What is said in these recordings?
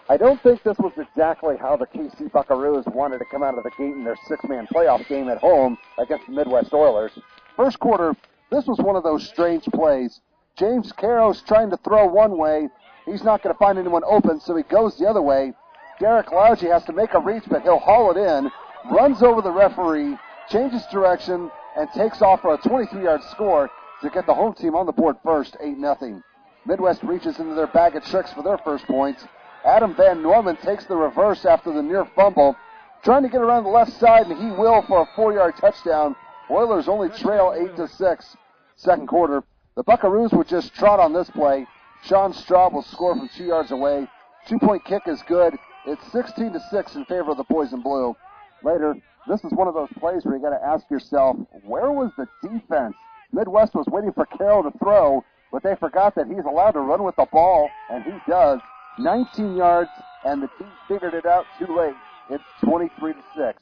I don't think this was exactly how the Kaycee Buckaroos wanted to come out of the gate in their six-man playoff game at home against the Midwest Oilers. First quarter, this was one of those strange plays. James Caro's trying to throw one way. He's not going to find anyone open, so he goes the other way. Derek Laugi has to make a reach, but he'll haul it in, runs over the referee, changes direction, and takes off for a 23-yard score to get the home team on the board first, 8-0. Midwest reaches into their bag of tricks for their first points. Adam Van Norman takes the reverse after the near fumble, trying to get around the left side, and he will for a 4-yard touchdown. Oilers only trail 8-6. Second quarter, the Buckaroos would just trot on this play. Sean Straub will score from 2 yards away. 2-point kick is good. It's 16-6 in favor of the boys in blue. Later, this is one of those plays where you got to ask yourself, where was the defense? Midwest was waiting for Carroll to throw, but they forgot that he's allowed to run with the ball, and he does. 19 yards, and the team figured it out too late. It's 23-6.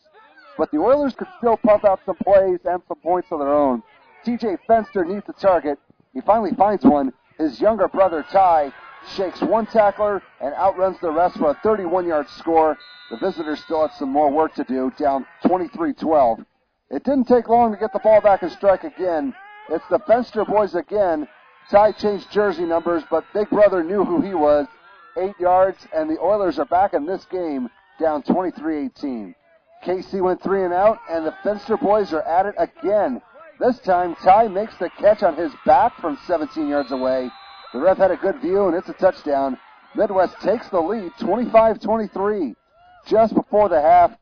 But the Oilers could still pump out some plays and some points of their own. TJ Fenster needs a target. He finally finds one. His younger brother, Ty, shakes one tackler and outruns the rest for a 31-yard score. The visitors still had some more work to do, down 23-12. It didn't take long to get the ball back and strike again. It's the Fenster boys again. Ty changed jersey numbers, but Big Brother knew who he was. 8 yards, and the Oilers are back in this game, down 23-18. Kaycee went 3 and out, and the Fenster boys are at it again. This time, Ty makes the catch on his back from 17 yards away. The ref had a good view, and it's a touchdown. Midwest takes the lead, 25-23. Just before the half,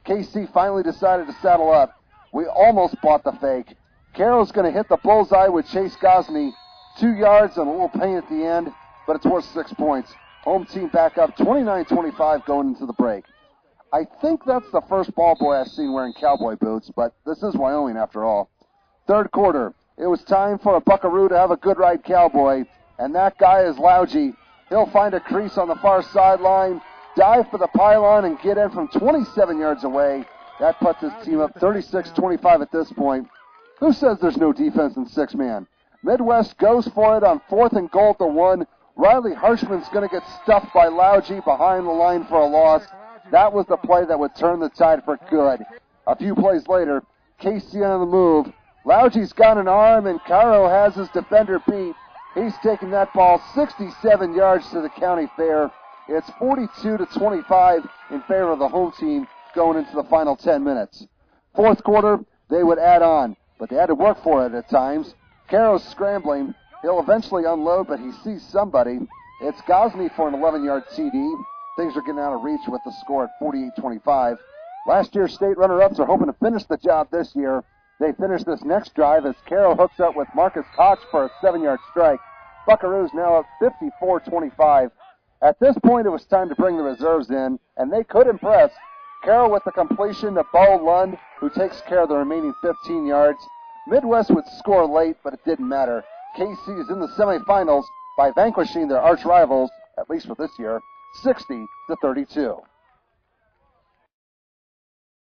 Kaycee finally decided to saddle up. We almost bought the fake. Carroll's going to hit the bullseye with Chase Gosney. 2 yards and a little pain at the end, but it's worth 6 points. Home team back up 29-25 going into the break. I think that's the first ball boy I've seen wearing cowboy boots, but this is Wyoming after all. Third quarter, it was time for a Buckaroo to have a good ride cowboy, and that guy is Laugi. He'll find a crease on the far sideline, dive for the pylon, and get in from 27 yards away. That puts his team up 36-25 at this point. Who says there's no defense in six-man? Midwest goes for it on 4th and goal to 1. Riley Harshman's going to get stuffed by Laugi behind the line for a loss. That was the play that would turn the tide for good. A few plays later, Kaycee on the move. Laugi's got an arm, and Caro has his defender beat. He's taking that ball 67 yards to the county fair. It's 42-25 in favor of the home team going into the final 10 minutes. Fourth quarter, they would add on, but they had to work for it at times. Caro's scrambling. He'll eventually unload, but he sees somebody. It's Gosney for an 11-yard TD. Things are getting out of reach with the score at 48-25. Last year's state runner-ups are hoping to finish the job this year. They finish this next drive as Caro hooks up with Marcus Koch for a 7-yard strike. Buckaroos now up 54-25. At this point, it was time to bring the reserves in, and they could impress. Caro with the completion to Bo Lund, who takes care of the remaining 15 yards. Midwest would score late, but it didn't matter. Kaycee is in the semifinals by vanquishing their arch rivals, at least for this year, 60-32.